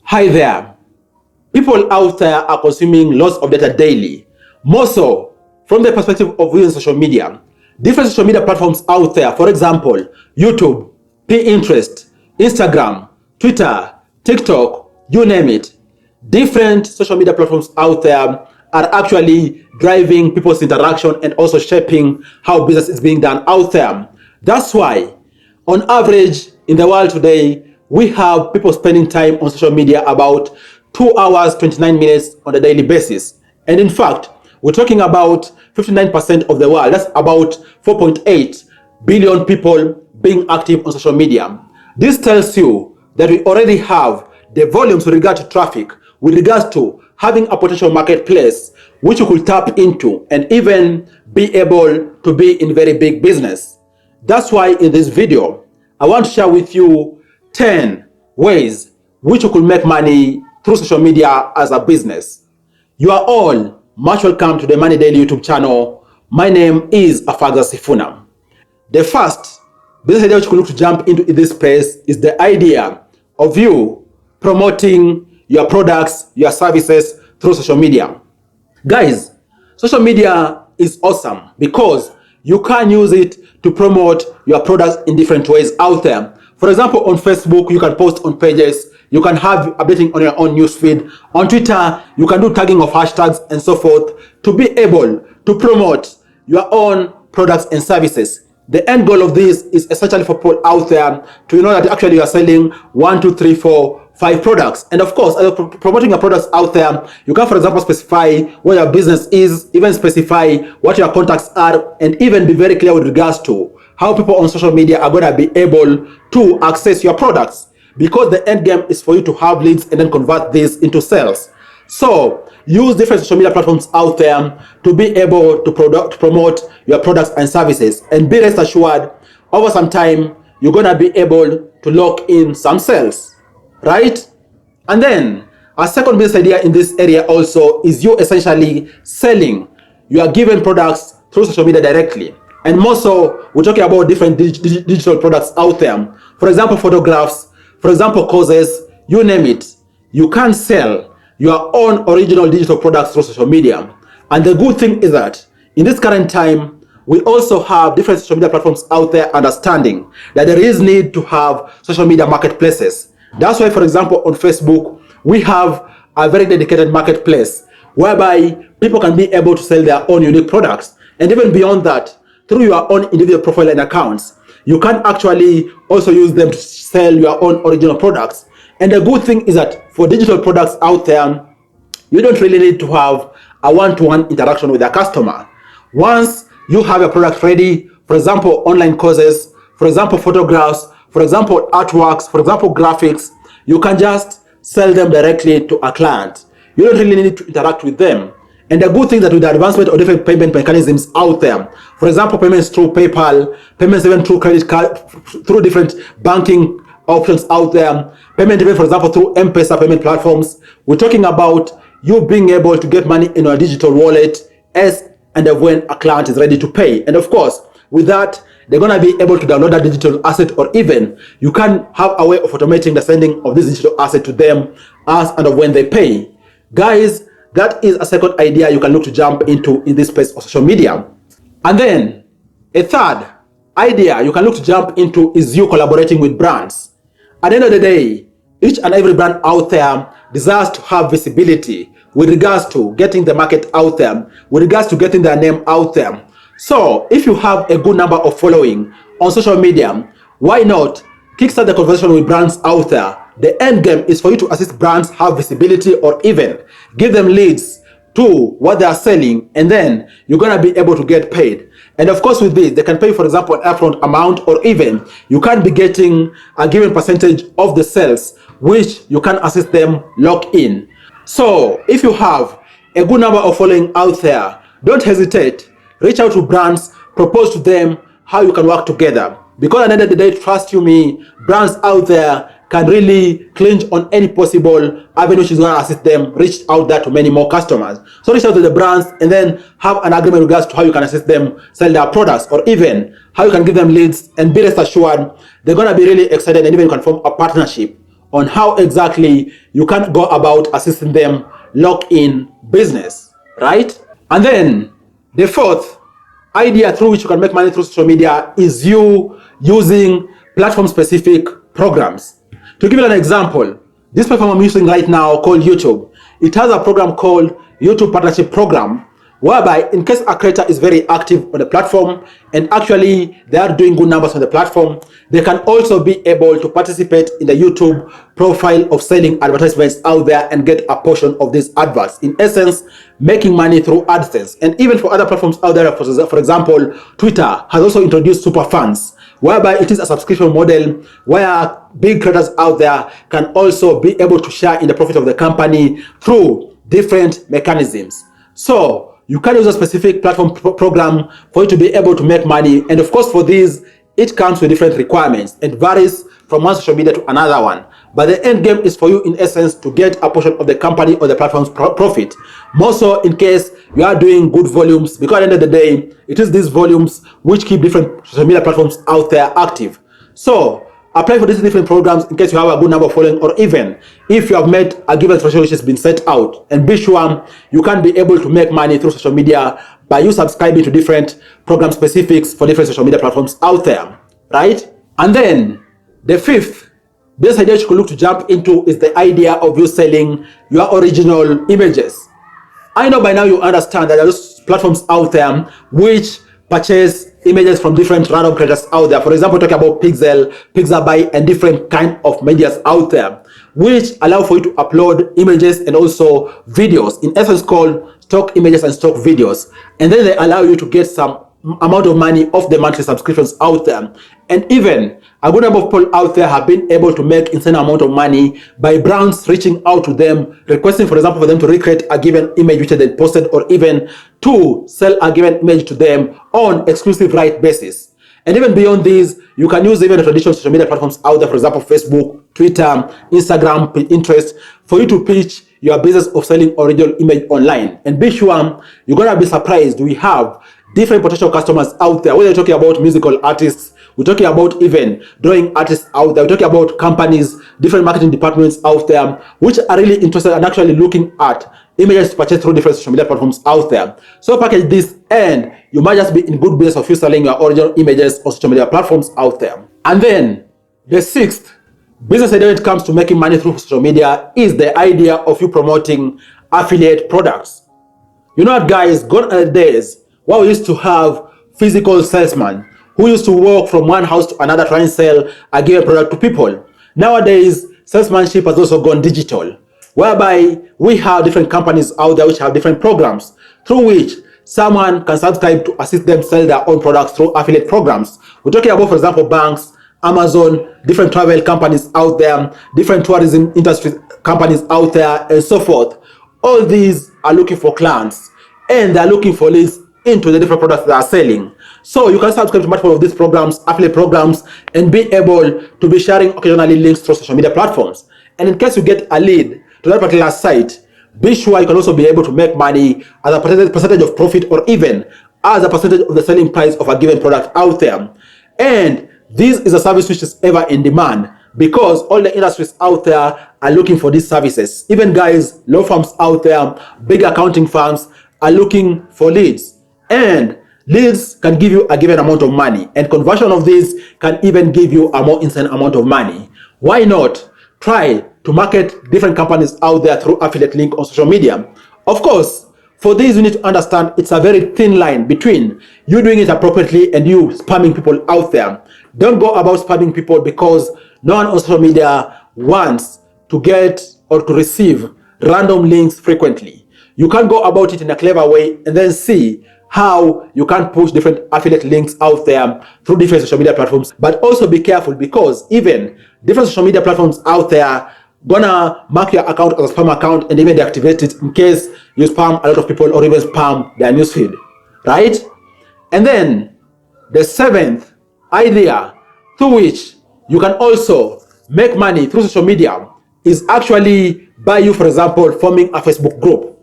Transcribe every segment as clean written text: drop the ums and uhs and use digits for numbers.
Hi there. People out there are consuming lots of data daily. More so from the perspective of using social media. Different social media platforms out there, for example, YouTube, Pinterest, Instagram, Twitter, TikTok, you name it. Different social media platforms out there are actually driving people's interaction and also shaping how business is being done out there. That's why, on average, in the world today, we have people spending time on social media about 2 hours, 29 minutes on a daily basis. And in fact, we're talking about 59% of the world. That's about 4.8 billion people being active on social media. This tells you that we already have the volumes with regard to traffic, with regards to having a potential marketplace which you could tap into and even be able to be in very big business. That's why in this video, I want to share with you 10 ways which you could make money through social media as a business. You are all much welcome to the Money Daily YouTube channel. My name is Afaga Sifuna. The first business idea which you could look to jump into in this space is the idea of you promoting your products, your services through social media. Guys, social media is awesome because you can use it to promote your products in different ways out there. For example, on Facebook, you can post on pages, you can have updating on your own newsfeed. On Twitter, you can do tagging of hashtags and so forth to be able to promote your own products and services. The end goal of this is essentially for people out there to know that actually you are selling 1, 2, 3, 4, 5 products. And of course, as you're promoting your products out there, you can, for example, specify what your business is, even specify what your contacts are, and even be very clear with regards to how people on social media are going to be able to access your products, because the end game is for you to have leads and then convert this into sales. So use different social media platforms out there to be able to promote your products and services, and be rest assured over some time you're going to be able to lock in some sales, right? And then a second business idea in this area also is you essentially selling your given products through social media directly. And more so, we're talking about different digital products out there. For example, photographs, for example, courses, you name it. You can sell your own original digital products through social media. And the good thing is that in this current time, we also have different social media platforms out there understanding that there is need to have social media marketplaces. That's why, for example, on Facebook, we have a very dedicated marketplace whereby people can be able to sell their own unique products. And even beyond that, through your own individual profile and accounts, you can actually also use them to sell your own original products. And the good thing is that for digital products out there, you don't really need to have a one-to-one interaction with the customer. Once you have your product ready, for example, online courses, for example, photographs, for example, artworks, for example, graphics, you can just sell them directly to a client. You don't really need to interact with them. And the good thing that with the advancement of different payment mechanisms out there, for example, payments through PayPal, payments even through credit card, through different banking options out there, payment even, for example, through M-Pesa payment platforms, we're talking about you being able to get money in your digital wallet as and when a client is ready to pay. And of course, with that, they're going to be able to download that digital asset, or even you can have a way of automating the sending of this digital asset to them as and when they pay. Guys, that is a second idea you can look to jump into in this space of social media. And then a third idea you can look to jump into is you collaborating with brands. At the end of the day, each and every brand out there desires to have visibility with regards to getting the market out there, with regards to getting their name out there. So if you have a good number of following on social media, why not kickstart the conversation with brands out there? The end game is for you to assist brands have visibility, or even give them leads to what they are selling, and then you're going to be able to get paid. And of course, with this, they can pay, for example, an upfront amount, or even you can be getting a given percentage of the sales, which you can assist them lock in. So if you have a good number of following out there, don't hesitate. Reach out to brands, propose to them how you can work together. Because at the end of the day, trust you me, brands out there can really clinch on any possible avenue she's going to assist them, reach out there to many more customers. So reach out to the brands and then have an agreement in regards to how you can assist them sell their products, or even how you can give them leads, and be rest assured they're going to be really excited, and even you can form a partnership on how exactly you can go about assisting them lock in business, right? And then the fourth idea through which you can make money through social media is you using platform-specific programs. To give you an example, this platform I'm using right now called YouTube, it has a program called YouTube Partnership Program, whereby in case a creator is very active on the platform and actually they are doing good numbers on the platform, they can also be able to participate in the YouTube profile of selling advertisements out there and get a portion of these adverts. In essence, making money through AdSense. And even for other platforms out there, for example, Twitter has also introduced super fans, whereby it is a subscription model where big creators out there can also be able to share in the profit of the company through different mechanisms. So you can use a specific platform program for you to be able to make money. And of course, for these, it comes with different requirements and varies from one social media to another one. But the end game is for you, in essence, to get a portion of the company or the platform's profit. More so in case you are doing good volumes, because at the end of the day, it is these volumes which keep different social media platforms out there active. So apply for these different programs in case you have a good number of following, or even if you have met a given threshold which has been set out. And be sure you can be able to make money through social media by you subscribing to different program specifics for different social media platforms out there, right? And then the fifth business idea you could look to jump into is the idea of you selling your original images. I know by now you understand that there are those platforms out there which purchase images from different random creators out there. For example, talking about Pixel, Pixabay, and different kind of medias out there, which allow for you to upload images and also videos, in essence called stock images and stock videos. And then they allow you to get some amount of money off the monthly subscriptions out there. And even a good number of people out there have been able to make insane amount of money by brands reaching out to them, requesting, for example, for them to recreate a given image which they posted, or even to sell a given image to them on exclusive right basis. And even beyond these, you can use even the traditional social media platforms out there, for example, Facebook, Twitter, Instagram, Pinterest, for you to pitch your business of selling original image online. And be sure you're gonna be surprised. We have different potential customers out there, whether you're talking about musical artists, we're talking about even drawing artists out there, we're talking about companies, different marketing departments out there, which are really interested and actually looking at images to purchase through different social media platforms out there. So package this and you might just be in good business of you selling your original images on social media platforms out there. And then the sixth business idea when it comes to making money through social media is the idea of you promoting affiliate products. You know what, guys, gone are the days where we used to have physical salesmen who used to walk from one house to another trying to sell a given product to people. Nowadays, salesmanship has also gone digital, whereby we have different companies out there which have different programs through which someone can subscribe to assist them sell their own products through affiliate programs. We're talking about, for example, banks, Amazon, different travel companies out there, different tourism industry companies out there, and so forth. All these are looking for clients and they're looking for leads into the different products they are selling. So you can subscribe to multiple of these programs, affiliate programs, and be able to be sharing occasionally links through social media platforms. And in case you get a lead to that particular site, be sure you can also be able to make money as a percentage of profit, or even as a percentage of the selling price of a given product out there. And this is a service which is ever in demand because all the industries out there are looking for these services. Even guys, law firms out there, big accounting firms are looking for leads. And leads can give you a given amount of money, and conversion of these can even give you a more insane amount of money. Why not try to market different companies out there through affiliate link on social media? Of course, for this you need to understand it's a very thin line between you doing it appropriately and you spamming people out there. Don't go about spamming people, because no one on social media wants to get or to receive random links frequently. You can go about it in a clever way and then see how you can push different affiliate links out there through different social media platforms. But also be careful, because even different social media platforms out there gonna mark your account as a spam account and even deactivate it in case you spam a lot of people or even spam their newsfeed, right? And then the seventh idea through which you can also make money through social media is actually by you, for example, forming a Facebook group.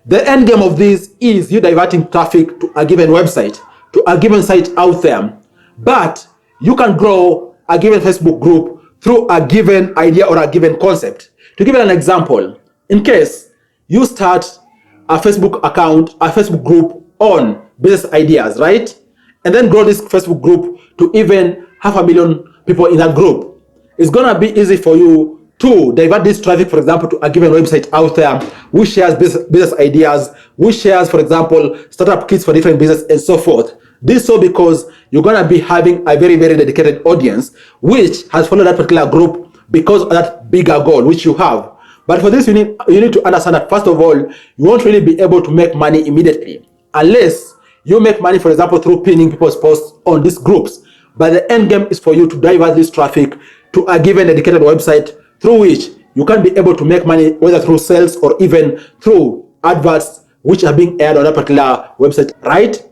The end game of this is you diverting traffic to a given website, to a given site out there. But you can grow a given Facebook group through a given idea or a given concept. To give you an example, in case you start a Facebook account, a Facebook group on business ideas, right? And then grow this Facebook group to even 500,000 people in that group. It's gonna be easy for you to divert this traffic, for example, to a given website out there which shares business ideas, which shares, for example, startup kits for different business and so forth. This so because you're gonna be having a very, very dedicated audience which has followed that particular group because of that bigger goal which you have. But for this, you need to understand that first of all, you won't really be able to make money immediately unless you make money, for example, through pinning people's posts on these groups. But the end game is for you to divert this traffic to a given dedicated website through which you can be able to make money, whether through sales or even through adverts which are being aired on that particular website, right?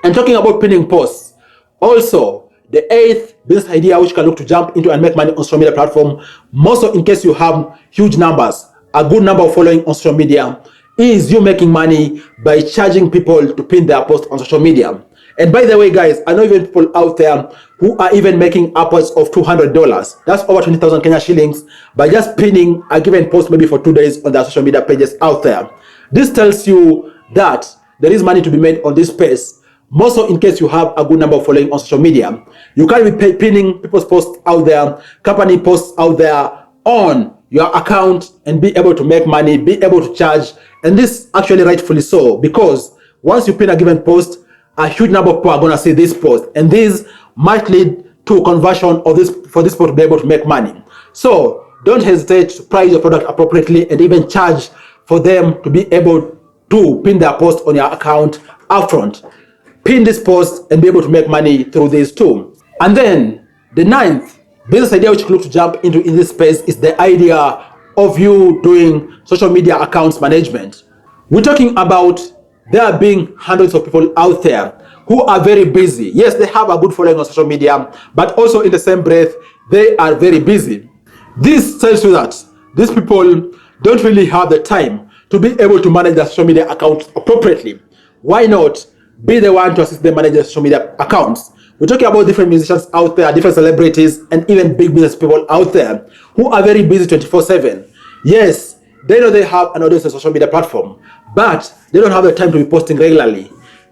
And talking about pinning posts, also the 8th business idea which you can look to jump into and make money on social media platform, most of in case you have huge numbers, a good number of following on social media, is you making money by charging people to pin their post on social media. And by the way, guys, I know even people out there who are even making upwards of $200. That's over 20,000 Kenya shillings by just pinning a given post maybe for 2 days on their social media pages out there. This tells you that there is money to be made on this space. More so in case you have a good number of following on social media. You can be pinning people's posts out there, company posts out there on your account and be able to make money, be able to charge. And this actually rightfully so, because once you pin a given post, a huge number of people are going to see this post, and this might lead to conversion of this for this people to be able to make money. So don't hesitate to price your product appropriately and even charge for them to be able to pin their post on your account upfront. Pin this post and be able to make money through this too. And then the 9th business idea which you look to jump into in this space is the idea of you doing social media accounts management. We're talking about there being hundreds of people out there who are very busy. Yes, they have a good following on social media, but also in the same breath, they are very busy. This tells you that these people don't really have the time to be able to manage their social media accounts appropriately. Why not be the one to assist them manage their social media accounts? We're talking about different musicians out there, different celebrities, and even big business people out there who are very busy 24/7. Yes, they know they have an audience on social media platform, but they don't have the time to be posting regularly.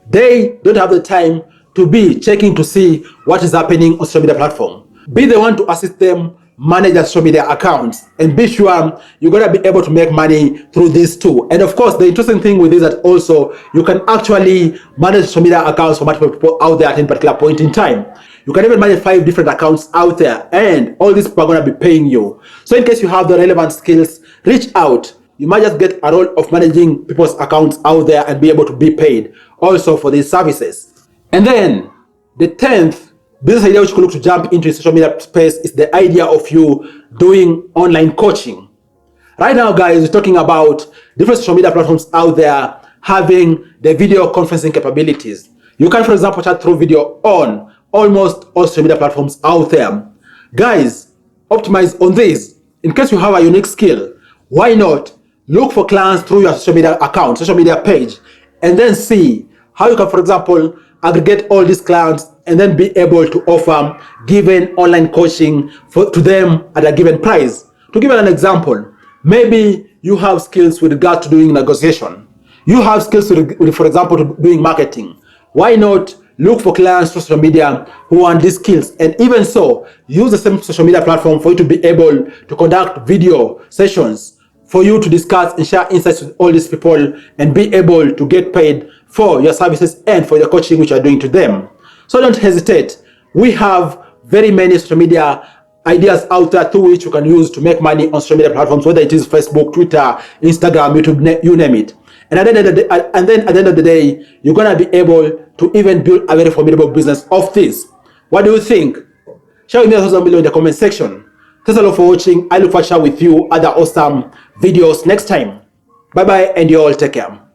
They don't have the time to be checking to see what is happening on social media platform. Be the one to assist them manage their social media accounts and be sure you're going to be able to make money through this too. And of course, the interesting thing with this is that also you can actually manage social media accounts for multiple people out there at any particular point in time. You can even manage 5 different accounts out there, and all these people are going to be paying you. So in case you have the relevant skills, reach out. You might just get a role of managing people's accounts out there and be able to be paid also for these services. And then the 10th business idea which you could look to jump into social media space is the idea of you doing online coaching. Right now, guys, we're talking about different social media platforms out there having the video conferencing capabilities. You can, for example, chat through video on almost all social media platforms out there. Guys, optimize on this. In case you have a unique skill, why not look for clients through your social media account, social media page, and then see how you can, for example, aggregate all these clients and then be able to offer given online coaching to them at a given price. To give you an example, maybe you have skills with regard to doing negotiation. You have skills with, for example, to doing marketing. Why not look for clients through social media who want these skills? And even so, use the same social media platform for you to be able to conduct video sessions for you to discuss and share insights with all these people and be able to get paid for your services and for your coaching which you are doing to them. So don't hesitate. We have very many social media ideas out there through which you can use to make money on social media platforms, whether it is Facebook, Twitter, Instagram, YouTube, you name it. And then at the end of the day, you're going to be able to even build a very formidable business of this. What do you think? Share with me your thoughts below in the comment section. Thanks a lot for watching. I look forward to share with you other awesome videos next time. Bye bye, and you all take care.